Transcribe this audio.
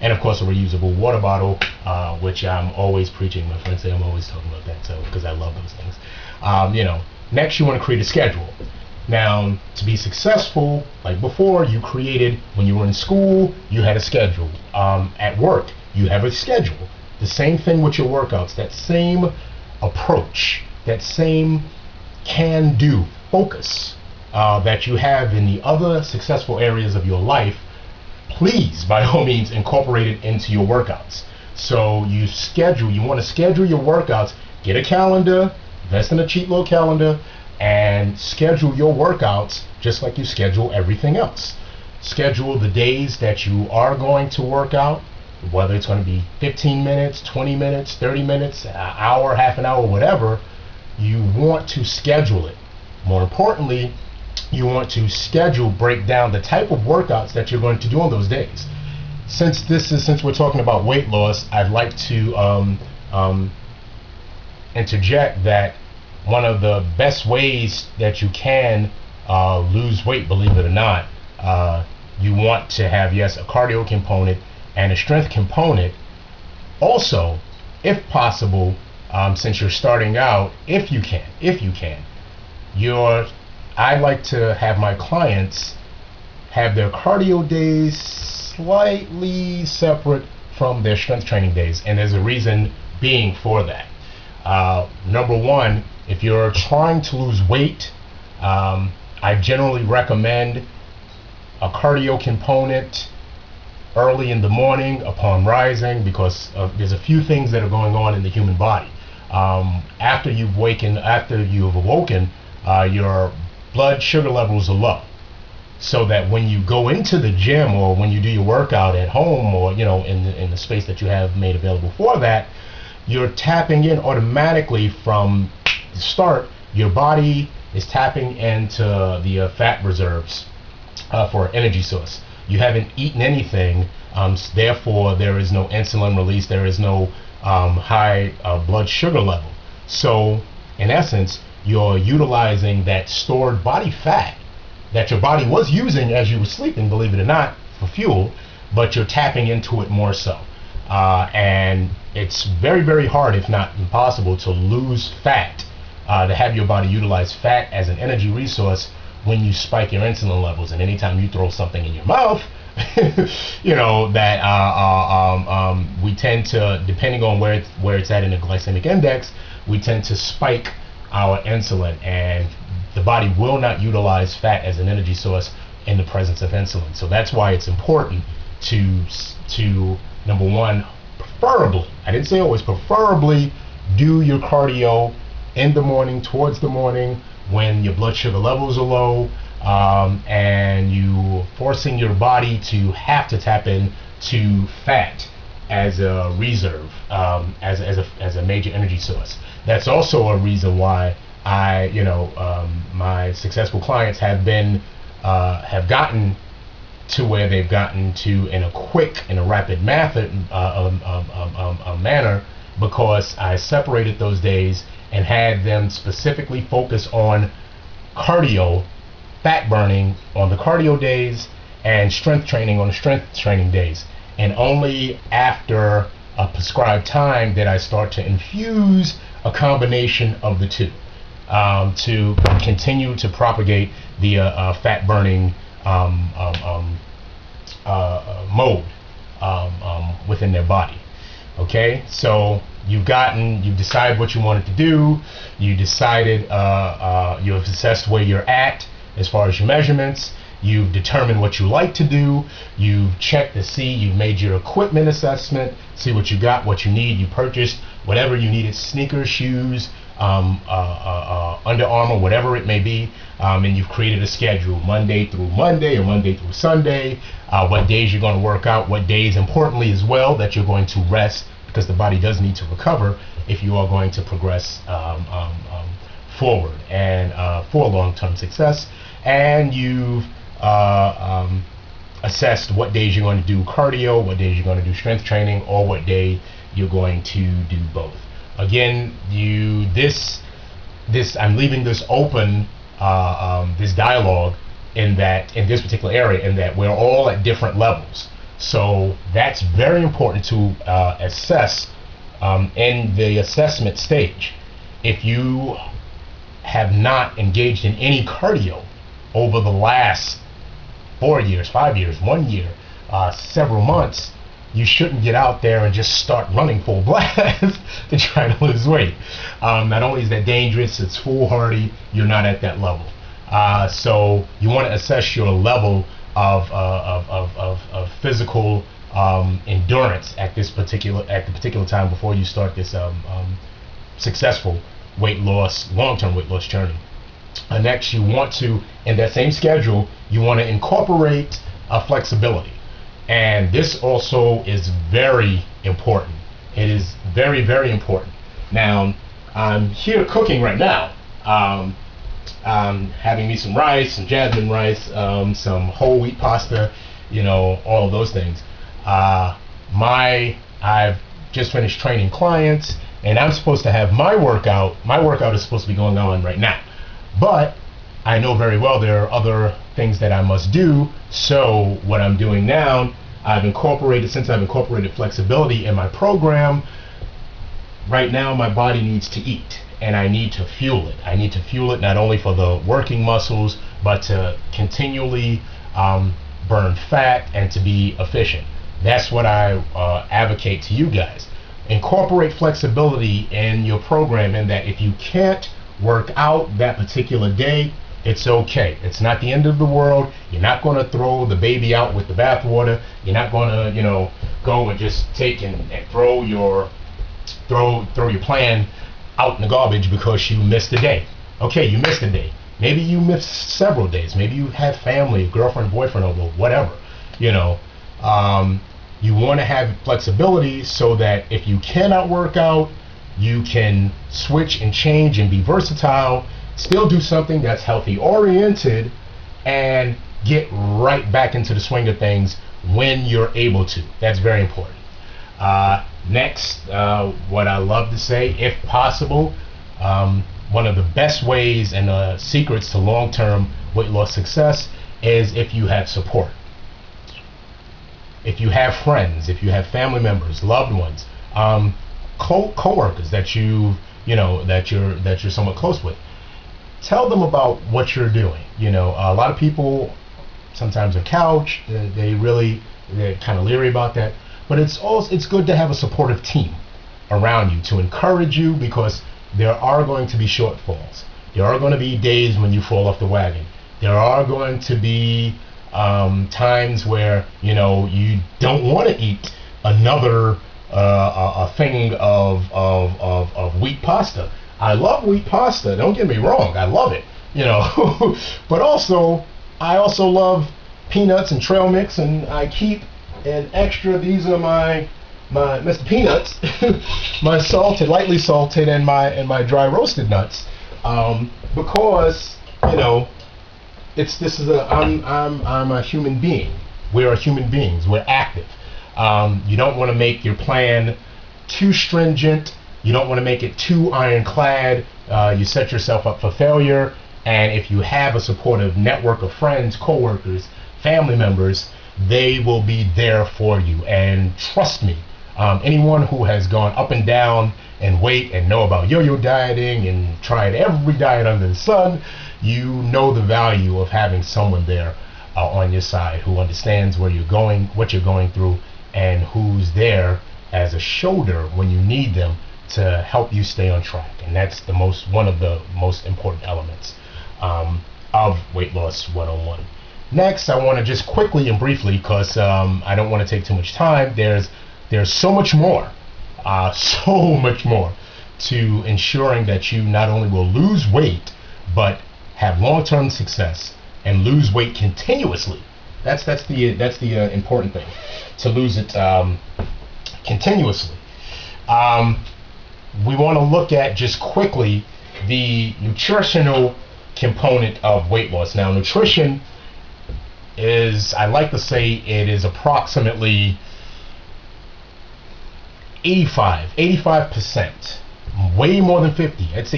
and of course a reusable water bottle, which I'm always preaching. My friends say I'm always talking about that, so because I love those things. Next you want to create a schedule. Now, to be successful, like before, you created, when you were in school, you had a schedule. At work, you have a schedule. The same thing with your workouts, that same approach, that same can-do focus that you have in the other successful areas of your life, please, by all means, incorporate it into your workouts. So you want to schedule your workouts, get a calendar, invest in a cheap little calendar, and schedule your workouts just like you schedule everything else. Schedule the days that you are going to work out, whether it's going to be 15 minutes, 20 minutes, 30 minutes, an hour, half an hour, whatever. You want to schedule it. More importantly, you want to break down the type of workouts that you're going to do on those days. Since we're talking about weight loss, I'd like to interject that one of the best ways that you can lose weight, believe it or not, you want to have, yes, a cardio component and a strength component. Also, if possible, since you're starting out, if you can, I like to have my clients have their cardio days slightly separate from their strength training days, and there's a reason being for that. Number one, if you're trying to lose weight, I generally recommend a cardio component early in the morning upon rising, because there's a few things that are going on in the human body. After you've awoken, your blood sugar levels are low, so that when you go into the gym or when you do your workout at home, or in the space that you have made available for that, you're tapping in automatically from the start. Your body is tapping into the fat reserves for energy source. You haven't eaten anything, therefore there is no insulin release, there is no high blood sugar level. So in essence, you're utilizing that stored body fat that your body was using as you were sleeping, believe it or not, for fuel, but you're tapping into it more so. And it's very, very hard, if not impossible, to lose fat, to have your body utilize fat as an energy resource when you spike your insulin levels. And anytime you throw something in your mouth, we tend to, depending on where it's at in the glycemic index, we tend to spike our insulin, and the body will not utilize fat as an energy source in the presence of insulin. So that's why it's important to number one, preferably, I didn't say always, preferably do your cardio in the morning, towards the morning, when your blood sugar levels are low, and you forcing your body to have to tap in to fat as a reserve, as a major energy source. That's also a reason why my successful clients have gotten to where they've gotten to in a quick and a rapid manner, because I separated those days and had them specifically focus on cardio, fat burning on the cardio days, and strength training on the strength training days. And only after a prescribed time did I start to infuse a combination of the two, to continue to propagate the fat burning mode within their body. Okay, so you've decided what you wanted to do. You decided, you've assessed where you're at as far as your measurements. You've determined what you like to do. You've checked to see, you've made your equipment assessment, see what you got, what you need. You purchased whatever you needed, sneakers, shoes, Under Armour, whatever it may be, and you've created a schedule, Monday through Monday or Monday through Sunday, what days you're going to work out, what days, importantly as well, that you're going to rest, because the body does need to recover if you are going to progress forward and for long-term success. And you've assessed what days you're going to do cardio, what days you're going to do strength training, or what day you're going to do both. Again, I'm leaving this open, this dialogue in this particular area, in that we're all at different levels. So that's very important to assess in the assessment stage. If you have not engaged in any cardio over the last 4 years, 5 years, 1 year, several months, you shouldn't get out there and just start running full blast to try to lose weight. Not only is that dangerous, it's foolhardy. You're not at that level. So you want to assess your level of physical endurance at the particular time before you start this successful long-term weight loss journey. Next, you want to, in that same schedule, you want to incorporate flexibility. And this also is very important. It is very, very important. Now, I'm here cooking right now. I'm having me some rice, some jasmine rice, some whole wheat pasta, all of those things. I've just finished training clients, and I'm supposed to have my workout. My workout is supposed to be going on right now. But I know very well there are other things that I must do. So what I'm doing now, since I've incorporated flexibility in my program, right now my body needs to eat, and I need to fuel it. I need to fuel it not only for the working muscles, but to continually burn fat and to be efficient. That's what I advocate to you guys. Incorporate flexibility in your program, in that if you can't work out that particular day, it's okay. It's not the end of the world. You're not going to throw the baby out with the bathwater. You're not going to, go and just take and throw your plan out in the garbage because you missed a day. Okay, you missed a day. Maybe you missed several days. Maybe you have family, girlfriend, boyfriend over, whatever. You want to have flexibility so that if you cannot work out, you can switch and change and be versatile, still do something that's healthy oriented, and get right back into the swing of things when you're able to. That's very important. Next, what I love to say, if possible, one of the best ways and secrets to long-term weight loss success is if you have support. If you have friends, if you have family members, loved ones, co-workers that you're somewhat close with, tell them about what you're doing. A lot of people sometimes are couch. They're kind of leery about that. But it's good to have a supportive team around you to encourage you, because there are going to be shortfalls. There are going to be days when you fall off the wagon. There are going to be times where you don't want to eat another a thing of wheat pasta. I love wheat pasta. Don't get me wrong. I love it. But I also love peanuts and trail mix, and I keep an extra. These are my Mr. Peanuts, my lightly salted, and my dry roasted nuts, because I'm a human being. We are human beings. We're active. You don't want to make your plan too stringent. You don't want to make it too ironclad. You set yourself up for failure. And if you have a supportive network of friends, coworkers, family members, they will be there for you. And trust me, anyone who has gone up and down in weight and know about yo-yo dieting and tried every diet under the sun, you know the value of having someone there on your side who understands where you're going, what you're going through, and who's there as a shoulder when you need them to help you stay on track. And that's one of the most important elements of Weight Loss 101. Next, I want to just quickly and briefly, because I don't want to take too much time, there's so much more to ensuring that you not only will lose weight, but have long-term success and lose weight continuously. That's the important thing, to lose it continuously. We want to look at just quickly the nutritional component of weight loss. Now, nutrition is, I like to say, it is approximately 85%, way more than 50. I'd say